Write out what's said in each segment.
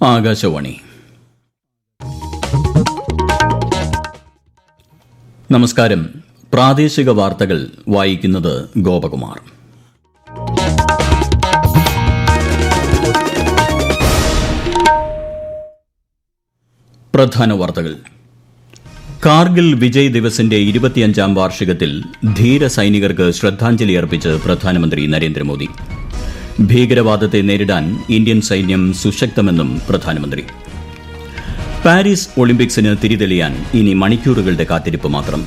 ആകാശവാണി. നമസ്കാരം. പ്രാദേശിക വാർത്തകൾ വായിക്കുന്നത് ഗോപകുമാർ. പ്രധാന വാർത്തകൾ. കാർഗിൽ വിജയ് ദിവസിന്റെ 25ാം വാർഷികത്തിൽ ധീര സൈനികർക്ക് ശ്രദ്ധാഞ്ജലി അർപ്പിച്ച് പ്രധാനമന്ത്രി നരേന്ദ്രമോദി. ഭീകരവാദത്തെ നേരിടാൻ ഇന്ത്യൻ സൈന്യം സുശക്തമെന്നും പ്രധാനമന്ത്രി. പാരീസ് ഒളിമ്പിക്സിന് തിരിതെളിയാൻ ഇനി മണിക്കൂറുകളുടെ കാത്തിരിപ്പ് മാത്രം.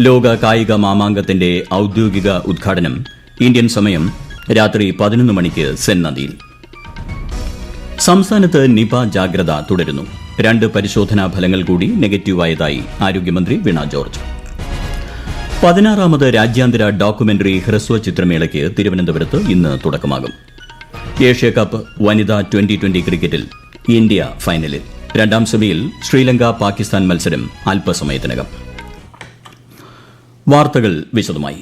ലോക കായിക മാമാങ്കത്തിന്റെ ഔദ്യോഗിക ഉദ്ഘാടനം ഇന്ത്യൻ സമയം രാത്രി 11 മണിക്ക് സെൻ നദിയിൽ. സംസ്ഥാനത്ത് നിപ ജാഗ്രത തുടരുന്നു. 2 പരിശോധനാ ഫലങ്ങൾ കൂടി നെഗറ്റീവായതായി ആരോഗ്യമന്ത്രി വീണ ജോർജ്. 16ാമത് രാജ്യാന്തര ഡോക്യുമെന്ററി ഹ്രസ്വ ചിത്രമേളയ്ക്ക് തിരുവനന്തപുരത്ത് ഇന്ന് തുടക്കമാകും. ഏഷ്യാകപ്പ് വനിതാ ട്വന്റി ക്രിക്കറ്റിൽ ഇന്ത്യ ഫൈനലിൽ. 2ാം സെമിയിൽ ശ്രീലങ്ക പാകിസ്ഥാൻ മത്സരം അല്പസമയത്തിനകം. വാർത്തകൾ വിശദമായി.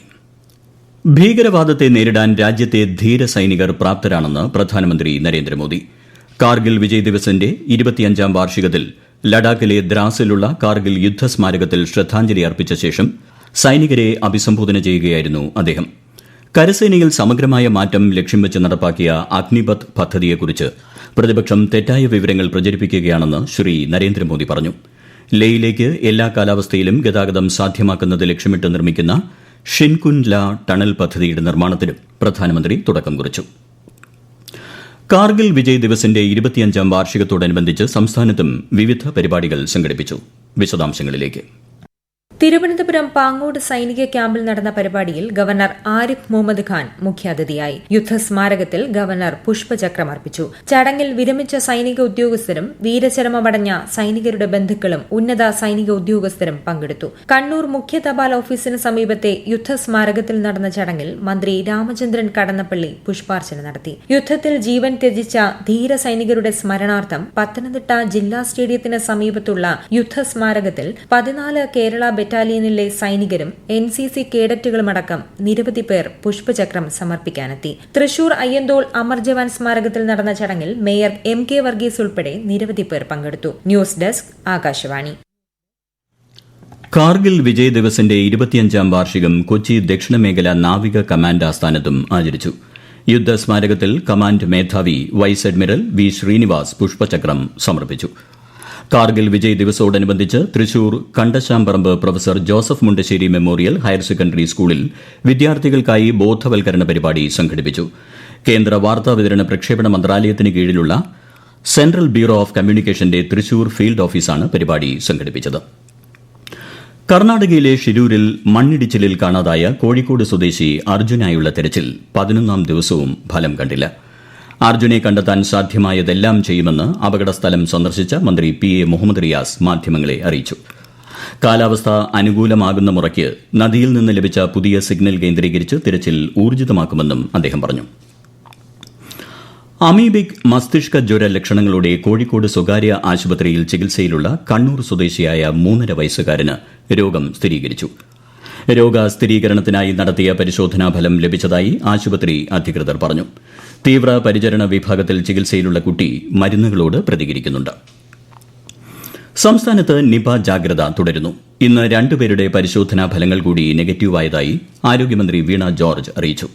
ഭീകരവാദത്തെ നേരിടാൻ രാജ്യത്തെ ധീര സൈനികർ പ്രാപ്തരാണെന്ന് പ്രധാനമന്ത്രി നരേന്ദ്രമോദി. കാർഗിൽ വിജയ് ദിവസിന്റെ 25ാം വാർഷികത്തിൽ ലഡാക്കിലെ ദ്രാസിലുള്ള കാർഗിൽ യുദ്ധസ്മാരകത്തിൽ ശ്രദ്ധാഞ്ജലി അർപ്പിച്ച ശേഷം സൈനികരെ അഭിസംബോധന ചെയ്യുകയായിരുന്നു അദ്ദേഹം. കരസേനയിൽ സമഗ്രമായ മാറ്റം ലക്ഷ്യം വെച്ച് നടപ്പാക്കിയ അഗ്നിപഥ് പദ്ധതിയെക്കുറിച്ച് പ്രതിപക്ഷം തെറ്റായ വിവരങ്ങൾ പ്രചരിപ്പിക്കുകയാണെന്ന് ശ്രീ നരേന്ദ്രമോദി പറഞ്ഞു. ലേയിലേക്ക് എല്ലാ കാലാവസ്ഥയിലും ഗതാഗതം സാധ്യമാക്കുന്നത് ലക്ഷ്യമിട്ട് നിർമ്മിക്കുന്ന ഷിൻകുൻല ടണൽ പദ്ധതിയുടെ നിർമ്മാണത്തിനും പ്രധാനമന്ത്രി തുടക്കം കുറിച്ചു. കാർഗിൽ വിജയ് ദിവസിന്റെ 25ാം വാർഷികത്തോടനുബന്ധിച്ച് സംസ്ഥാനത്തും വിവിധ പരിപാടികൾ സംഘടിപ്പിച്ചു. വിശദാംശങ്ങളിലേക്ക്. തിരുവനന്തപുരം പാങ്ങോട് സൈനിക ക്യാമ്പിൽ നടന്ന പരിപാടിയിൽ ഗവർണർ ആരിഫ് മുഹമ്മദ് ഖാൻ മുഖ്യാതിഥിയായി. യുദ്ധസ്മാരകത്തിൽ ഗവർണർ പുഷ്പചക്രം അർപ്പിച്ചു. ചടങ്ങിൽ വിരമിച്ച സൈനിക ഉദ്യോഗസ്ഥരും വീരചരമമടഞ്ഞ സൈനികരുടെ ബന്ധുക്കളും ഉന്നത സൈനിക ഉദ്യോഗസ്ഥരും പങ്കെടുത്തു. കണ്ണൂർ മുഖ്യ തപാൽ ഓഫീസിന് സമീപത്തെ യുദ്ധസ്മാരകത്തിൽ നടന്ന ചടങ്ങിൽ മന്ത്രി രാമചന്ദ്രൻ കടന്നപ്പള്ളി പുഷ്പാർച്ചന നടത്തി. യുദ്ധത്തിൽ ജീവൻ ത്യജിച്ച ധീര സൈനികരുടെ സ്മരണാർത്ഥം പത്തനംതിട്ട ജില്ലാ സ്റ്റേഡിയത്തിന് സമീപത്തുള്ള യുദ്ധസ്മാരകത്തിൽ 14 കേരള ബറ്റാലിയനിലെ സൈനികരും NCC കേഡറ്റുകളുമടക്കം നിരവധി പേർ പുഷ്പചക്രം സമർപ്പിക്കാനെത്തി. തൃശൂർ അയ്യന്തോൾ അമർ ജവാൻ സ്മാരകത്തിൽ നടന്ന ചടങ്ങിൽ മേയർ MK വർഗീസ് ഉൾപ്പെടെ നിരവധി പേർ പങ്കെടുത്തു. News desk Akashvani. കാർഗിൽ വിജയ് ദിവസിന്റെ 25ാം വാർഷികം കൊച്ചി ദക്ഷിണ മേഖല നാവിക കമാൻഡ് ആസ്ഥാനത്തും ആചരിച്ചു. യുദ്ധസ്മാരകത്തിൽ കമാൻഡ് മേധാവി വൈസ് അഡ്മിറൽ വി ശ്രീനിവാസ് പുഷ്പചക്രം സമർപ്പിച്ചു. കാർഗിൽ വിജയ് ദിവസോടനുബന്ധിച്ച് Thrissur Kandashamparambu professor Joseph Mundassery memorial higher secondary സ്കൂളിൽ വിദ്യാർത്ഥികൾക്കായി ബോധവൽക്കരണ പരിപാടി സംഘടിപ്പിച്ചു. കേന്ദ്ര വാർത്താവിതരണ പ്രക്ഷേപണ മന്ത്രാലയത്തിന് കീഴിലുള്ള സെൻട്രൽ ബ്യൂറോ ഓഫ് കമ്മ്യൂണിക്കേഷന്റെ തൃശൂർ ഫീൽഡ് ഓഫീസാണ് പരിപാടി സംഘടിപ്പിച്ചത്. കർണാടകയിലെ ഷിരൂരിൽ മണ്ണിടിച്ചിലിൽ കാണാതായ കോഴിക്കോട് സ്വദേശി അർജുനായുള്ള തെരച്ചിൽ 11ാം ദിവസവും ഫലം കണ്ടില്ല. അർജുനെ കണ്ടെത്താൻ സാധ്യമായതെല്ലാം ചെയ്യുമെന്ന് അപകടസ്ഥലം സന്ദർശിച്ച മന്ത്രി PA മുഹമ്മദ് റിയാസ് മാധ്യമങ്ങളെ അറിയിച്ചു. കാലാവസ്ഥ അനുകൂലമാകുന്ന മുറയ്ക്ക് നദിയിൽ നിന്ന് ലഭിച്ച പുതിയ സിഗ്നൽ കേന്ദ്രീകരിച്ച് തിരച്ചിൽ ഊർജിതമാക്കുമെന്നും അദ്ദേഹം പറഞ്ഞു. അമീബിക് മസ്തിഷ്ക ജ്വര ലക്ഷണങ്ങളോടെ കോഴിക്കോട് സ്വകാര്യ ആശുപത്രിയിൽ ചികിത്സയിലുള്ള കണ്ണൂർ സ്വദേശിയായ 3.5 വയസ്സുകാരന് രോഗം സ്ഥിരീകരിച്ചു. രോഗസ്ഥിരീകരണത്തിനായി നടത്തിയ പരിശോധനാ ഫലം ലഭിച്ചതായി ആശുപത്രി അധികൃതർ പറഞ്ഞു. തീവ്ര പരിചരണ വിഭാഗത്തിൽ ചികിത്സയിലുള്ള കുട്ടി മരുന്നുകളോട് പ്രതികരിക്കുന്നുണ്ട്. സംസ്ഥാനത്ത് നിപ ജാഗ്രത തുടരുന്നു. ഇന്ന് 2 പേരുടെ പരിശോധനാ ഫലങ്ങൾ കൂടി നെഗറ്റീവായതായി ആരോഗ്യമന്ത്രി വീണ ജോർജ് അറിയിച്ചു.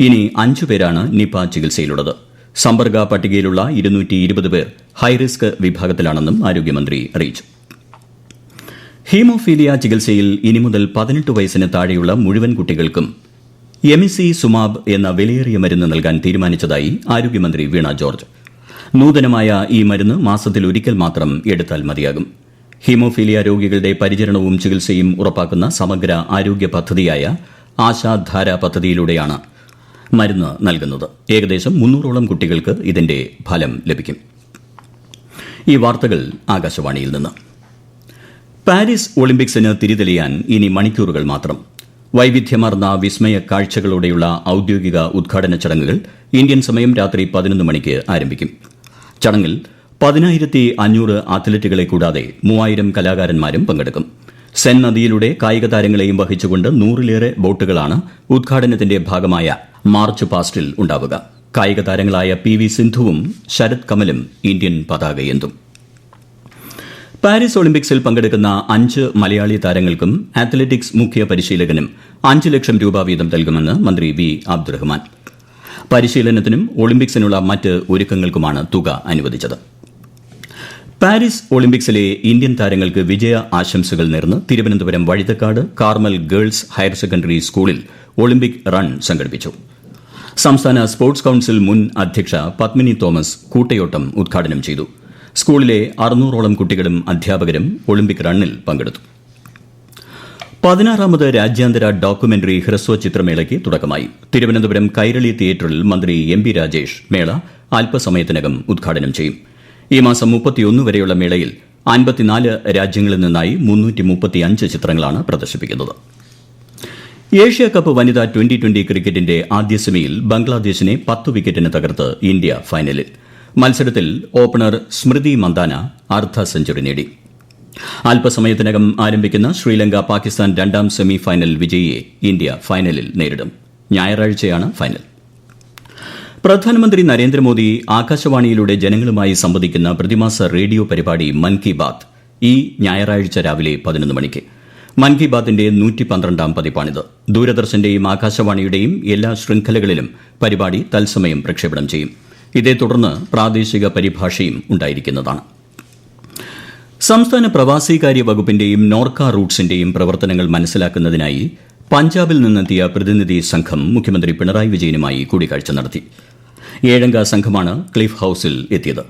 ഇനി 5 പേരാണ് നിപ ചികിത്സയിലുള്ളത്. സമ്പർക്ക പട്ടികയിലുള്ള 220 പേർ ഹൈറിസ്ക് വിഭാഗത്തിലാണെന്നും ആരോഗ്യമന്ത്രി അറിയിച്ചു. ഹീമോഫീലിയ ചികിത്സയിൽ ഇനി മുതൽ 18 വയസ്സിന് താഴെയുള്ള മുഴുവൻ കുട്ടികൾക്കും എമിസിസുമാബ് എന്ന വിലയേറിയ മരുന്ന് നൽകാൻ തീരുമാനിച്ചതായി ആരോഗ്യമന്ത്രി വീണ ജോർജ്. നൂതനമായ ഈ മരുന്ന് മാസത്തിൽ ഒരിക്കൽ മാത്രം എടുത്താൽ മതിയാകും. ഹീമോഫീലിയ രോഗികളുടെ പരിചരണവും ചികിത്സയും ഉറപ്പാക്കുന്ന സമഗ്ര ആരോഗ്യ പദ്ധതിയായ ആശാധാര പദ്ധതിയിലൂടെയാണ് മരുന്ന് നൽകുന്നത്. ഏകദേശം 300ഓളം കുട്ടികൾക്ക് ഇതിന്റെ ഫലം ലഭിക്കും. ഈ വാർത്തകൾ ആകാശവാണിയിൽ നിന്ന്. പാരീസ് ഒളിമ്പിക്സിന് തിരിതെളിയാൻ ഇനി മണിക്കൂറുകൾ മാത്രം. വൈവിധ്യമാർന്ന വിസ്മയ കാഴ്ചകളോടെയുള്ള ഔദ്യോഗിക ഉദ്ഘാടന ചടങ്ങുകൾ ഇന്ത്യൻ സമയം രാത്രി 11 മണിക്ക് ആരംഭിക്കും. ചടങ്ങിൽ 10,500 അത്ലറ്റുകളെ കൂടാതെ 3000 കലാകാരന്മാരും പങ്കെടുക്കും. സെൻ നദിയിലൂടെ കായിക താരങ്ങളെയും വഹിച്ചുകൊണ്ട് 100ലേറെ ബോട്ടുകളാണ് ഉദ്ഘാടനത്തിന്റെ ഭാഗമായ മാർച്ച് പാസ്റ്റിൽ ഉണ്ടാവുക. കായിക താരങ്ങളായ PV സിന്ധുവും ശരത് കമലും ഇന്ത്യൻ പതാകയേന്തും. പാരീസ് ഒളിമ്പിക്സിൽ പങ്കെടുക്കുന്ന 5 മലയാളി താരങ്ങൾക്കും അത്ലറ്റിക്സ് മുഖ്യ പരിശീലകനും 5 ലക്ഷം രൂപ വീതം നൽകുമെന്ന് മന്ത്രി വി അബ്ദുറഹ്മാൻ. പരിശീലനത്തിനും ഒളിമ്പിക്സിനുള്ള മറ്റ് ഒരുക്കങ്ങൾക്കുമാണ് തുക അനുവദിച്ചത്. പാരീസ് ഒളിമ്പിക്സിലെ ഇന്ത്യൻ താരങ്ങൾക്ക് വിജയ ആശംസകൾ നേർന്ന് Thiruvananthapuram Vazhuthacaud Carmel girls higher secondary സ്കൂളിൽ ഒളിമ്പിക് റൺ സംഘടിപ്പിച്ചു. സംസ്ഥാന സ്പോർട്സ് കൌൺസിൽ മുൻ അധ്യക്ഷ പത്മിനി തോമസ് കൂട്ടയോട്ടം ഉദ്ഘാടനം ചെയ്തു. സ്കൂളിലെ 600ഓളം കുട്ടികളും അധ്യാപകരും ഒളിമ്പിക് റണ്ണിൽ പങ്കെടുത്തു. 16ാമത് രാജ്യാന്തര ഡോക്യുമെന്ററി ഹ്രസ്വ ചിത്രമേളയ്ക്ക് തുടക്കമായി. തിരുവനന്തപുരം കൈരളി തിയേറ്ററിൽ മന്ത്രി MP രാജേഷ് മേള അല്പസമയത്തിനകം ഉദ്ഘാടനം ചെയ്യും. ഈ മാസം 31 വരെയുള്ള മേളയിൽ 54 രാജ്യങ്ങളിൽ നിന്നായി 335 ചിത്രങ്ങളാണ് പ്രദർശിപ്പിക്കുന്നത്. ഏഷ്യ കപ്പ് വനിതാ ട്വന്റി ക്രിക്കറ്റിന്റെ ആദ്യ സെമിയിൽ ബംഗ്ലാദേശിനെ 10 വിക്കറ്റിന് തകർത്ത് ഇന്ത്യ ഫൈനലിൽ. മത്സരത്തിൽ ഓപ്പണർ സ്മൃതി മന്ദാന അർദ്ധ സെഞ്ചുറി നേടി. അല്പസമയത്തിനകം ആരംഭിക്കുന്ന ശ്രീലങ്ക പാകിസ്ഥാൻ 2ാം സെമി ഫൈനൽ വിജയിയെ ഇന്ത്യ ഫൈനലിൽ നേരിടും. ഞായറാഴ്ചയാണ് ഫൈനൽ. പ്രധാനമന്ത്രി നരേന്ദ്രമോദി ആകാശവാണിയിലൂടെ ജനങ്ങളുമായി സംവദിക്കുന്ന പ്രതിമാസ റേഡിയോ പരിപാടി മൻ കി ബാത്ത് ഈ ഞായറാഴ്ച രാവിലെ 11 മണിക്ക്. മൻ കി ബാത്തിന്റെ 112ാം പതിപ്പാണിത്. ദൂരദർശന്റെയും ആകാശവാണിയുടെയും എല്ലാ ശൃംഖലകളിലും പരിപാടി തത്സമയം പ്രക്ഷേപണം ചെയ്യും. ഇതേ തുടർന്ന് പ്രാദേശിക പരിഭാഷയും ഉണ്ടായിരിക്കുന്നതാണ്. സംസ്ഥാന പ്രവാസികാര്യ വകുപ്പിന്റെയും നോർക്ക റൂട്ട്സിന്റെയും പ്രവർത്തനങ്ങൾ മനസ്സിലാക്കുന്നതിനായി പഞ്ചാബിൽ നിന്നെത്തിയ പ്രതിനിധി സംഘം മുഖ്യമന്ത്രി പിണറായി വിജയനുമായി കൂടിക്കാഴ്ച നടത്തി. 7-അംഗ സംഘമാണ് ക്ലിഫ് ഹൌസിൽ എത്തിയത്.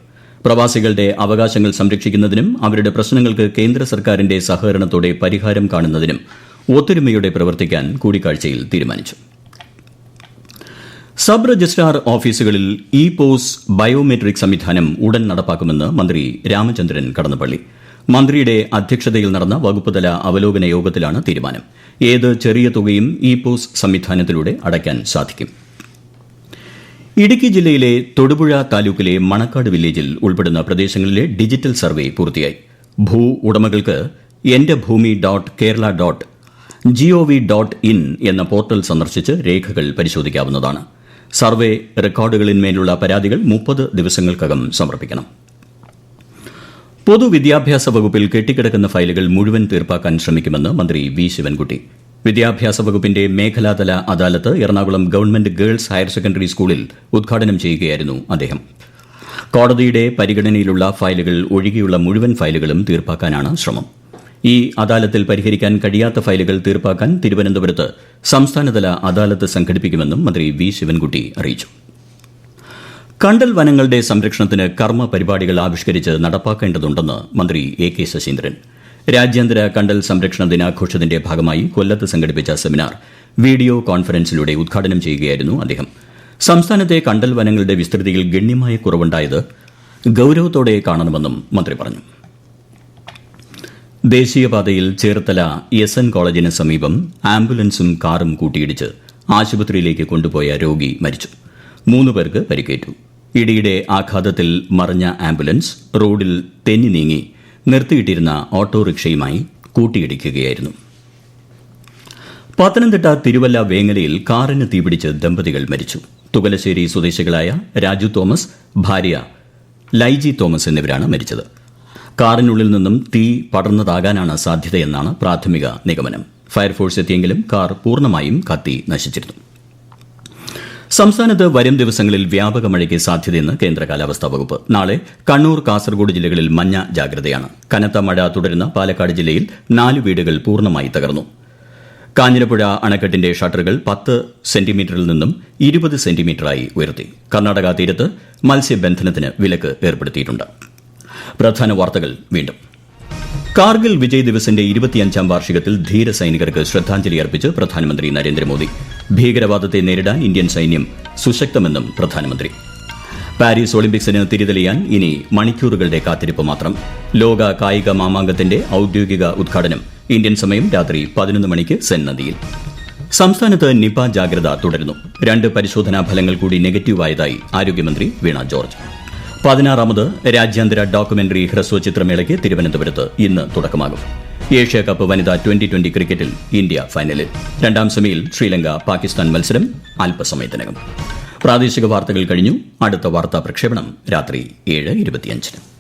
പ്രവാസികളുടെ അവകാശങ്ങൾ സംരക്ഷിക്കുന്നതിനും അവരുടെ പ്രശ്നങ്ങൾക്ക് കേന്ദ്ര സർക്കാരിന്റെ സഹകരണത്തോടെ പരിഹാരം കാണുന്നതിനും ഒത്തൊരുമയോടെ പ്രവർത്തിക്കാൻ കൂടിക്കാഴ്ചയിൽ തീരുമാനിച്ചു. സബ് രജിസ്ട്രാർ ഓഫീസുകളിൽ പോസ് ബയോമെട്രിക് സംവിധാനം ഉടൻ നടപ്പാക്കുമെന്ന് മന്ത്രി രാമചന്ദ്രൻ കടന്നപ്പള്ളി. മന്ത്രിയുടെ അധ്യക്ഷതയിൽ നടന്ന വകുപ്പുതല അവലോകന യോഗത്തിലാണ് തീരുമാനം. ഏത് ചെറിയ തുകയും പോസ് സംവിധാനത്തിലൂടെ അടയ്ക്കാൻ സാധിക്കും. ഇടുക്കി ജില്ലയിലെ തൊടുപുഴ താലൂക്കിലെ മണക്കാട് വില്ലേജിൽ ഉൾപ്പെടുന്ന പ്രദേശങ്ങളിലെ ഡിജിറ്റൽ സർവേ പൂർത്തിയായി. ഭൂ ഉടമകൾക്ക് എന്റെ ഭൂമി .kerala.gov.in എന്ന പോർട്ടൽ സന്ദർശിച്ച് രേഖകൾ പരിശോധിക്കാവുന്നതാണ്. സർവേ റെക്കോർഡുകളിന്മേലുള്ള പരാതികൾ 30 ദിവസങ്ങൾക്കകം സമർപ്പിക്കണം. പൊതുവിദ്യാഭ്യാസ വകുപ്പിൽ കെട്ടിക്കിടക്കുന്ന ഫയലുകൾ മുഴുവൻ തീർപ്പാക്കാൻ ശ്രമിക്കുമെന്ന് മന്ത്രി വി ശിവൻകുട്ടി. വിദ്യാഭ്യാസ വകുപ്പിന്റെ മേഖലാതല അദാലത്ത് Ernakulam government girls higher secondary സ്കൂളിൽ ഉദ്ഘാടനം ചെയ്യുകയായിരുന്നു അദ്ദേഹം. കോടതിയുടെ പരിഗണനയിലുള്ള ഫയലുകൾ ഒഴികെയുള്ള മുഴുവൻ ഫയലുകളും തീർപ്പാക്കാനാണ് ശ്രമം. ഈ അദാലത്തിൽ പരിഹരിക്കാൻ കഴിയാത്ത ഫയലുകൾ തീർപ്പാക്കാൻ തിരുവനന്തപുരത്ത് സംസ്ഥാനതല അദാലത്ത് സംഘടിപ്പിക്കുമെന്നും മന്ത്രി വി ശിവൻകുട്ടി അറിയിച്ചു. കണ്ടൽ വനങ്ങളുടെ സംരക്ഷണത്തിന് കർമ്മ പരിപാടികൾ ആവിഷ്കരിച്ച് നടപ്പാക്കേണ്ടതുണ്ടെന്ന് മന്ത്രി AK ശശീന്ദ്രൻ. രാജ്യാന്തര കണ്ടൽ സംരക്ഷണ ദിനാഘോഷത്തിന്റെ ഭാഗമായി കൊല്ലത്ത് സംഘടിപ്പിച്ച സെമിനാർ വീഡിയോ കോൺഫറൻസിലൂടെ ഉദ്ഘാടനം ചെയ്യുകയായിരുന്നു അദ്ദേഹം. സംസ്ഥാനത്തെ കണ്ടൽ വനങ്ങളുടെ വിസ്തൃതിയിൽ ഗണ്യമായ കുറവുണ്ടായത് ഗൌരവത്തോടെ കാണണമെന്നും മന്ത്രി പറഞ്ഞു. ദേശീയപാതയിൽ ചേർത്തല SN കോളേജിന് സമീപം ആംബുലൻസും കാറും കൂട്ടിയിടിച്ച് ആശുപത്രിയിലേക്ക് കൊണ്ടുപോയ രോഗി മരിച്ചു. 3 പേർക്ക് പരിക്കേറ്റു. ഇടിയുടെ ആഘാതത്തിൽ മറിഞ്ഞ ആംബുലൻസ് റോഡിൽ തെന്നി നീങ്ങി നിർത്തിയിട്ടിരുന്ന ഓട്ടോറിക്ഷയുമായി കൂട്ടിയിടിക്കുകയായിരുന്നു. പത്തനംതിട്ട തിരുവല്ല വേങ്ങലയിൽ കാറിന് തീപിടിച്ച് ദമ്പതികൾ മരിച്ചു. തുകലശ്ശേരി സ്വദേശികളായ രാജു തോമസ്, ഭാര്യ ലൈജി തോമസ് എന്നിവരാണ് മരിച്ചത്. കാറിനുള്ളിൽ നിന്നും തീ പടർന്നതാകാനാണ് സാധ്യതയെന്നാണ് പ്രാഥമിക നിഗമനം. ഫയർഫോഴ്സ് എത്തിയെങ്കിലും കാർ പൂർണ്ണമായും കത്തി നശിച്ചിരുന്നു. സംസ്ഥാനത്ത് വരും ദിവസങ്ങളിൽ വ്യാപക മഴയ്ക്ക് സാധ്യതയെന്ന് കേന്ദ്ര കാലാവസ്ഥാ വകുപ്പ്. നാളെ കണ്ണൂർ, കാസർഗോഡ് ജില്ലകളിൽ മഞ്ഞ ജാഗ്രതയാണ്. കനത്ത മഴ തുടരുന്ന പാലക്കാട് ജില്ലയിൽ 4 വീടുകൾ പൂർണ്ണമായി തകർന്നു. കാഞ്ഞിരപ്പുഴ അണക്കെട്ടിന്റെ ഷട്ടറുകൾ 10 സെന്റിമീറ്ററിൽ നിന്നും 20 സെന്റിമീറ്ററായി ഉയർത്തി. കർണാടക തീരത്ത് മത്സ്യബന്ധനത്തിന് വിലക്ക് ഏർപ്പെടുത്തിയിട്ടുണ്ട്. പ്രധാന വാർത്തകൾ വീണ്ടും. കാർഗിൽ വിജയ് ദിവസിന്റെ 25ാം വാർഷികത്തിൽ ധീര സൈനികർക്ക് ശ്രദ്ധാഞ്ജലി അർപ്പിച്ച് പ്രധാനമന്ത്രി നരേന്ദ്രമോദി. ഭീകരവാദത്തെ നേരിടാൻ ഇന്ത്യൻ സൈന്യം സുശക്തമെന്നും പ്രധാനമന്ത്രി. പാരീസ് ഒളിമ്പിക്സിന് തിരിതെളിയാൻ ഇനി മണിക്കൂറുകളുടെ കാത്തിരിപ്പ് മാത്രം. ലോക കായിക മാമാങ്കത്തിന്റെ ഔദ്യോഗിക ഉദ്ഘാടനം ഇന്ത്യൻ സമയം രാത്രി 11 മണിക്ക് സെൻ നദിയിൽ. സംസ്ഥാനത്ത് നിപ ജാഗ്രത തുടരുന്നു. 2 പരിശോധനാ ഫലങ്ങൾ കൂടി നെഗറ്റീവായതായി ആരോഗ്യമന്ത്രി വീണ ജോർജ്. 16ാമത് രാജ്യാന്തര ഡോക്യുമെന്ററി ഹ്രസ്വ ചിത്രമേളയ്ക്ക് തിരുവനന്തപുരത്ത് ഇന്ന് തുടക്കമാകും. ഏഷ്യ കപ്പ് വനിതാ ട്വന്റി ക്രിക്കറ്റിൽ ഇന്ത്യ ഫൈനലിൽ. 2ാം സെമിയിൽ ശ്രീലങ്ക പാകിസ്ഥാൻ മത്സരം അല്പസമയത്തിനകം. പ്രാദേശിക വാർത്തകൾ കഴിഞ്ഞു. അടുത്ത വാർത്താ പ്രക്ഷേപണം രാത്രി 7:25.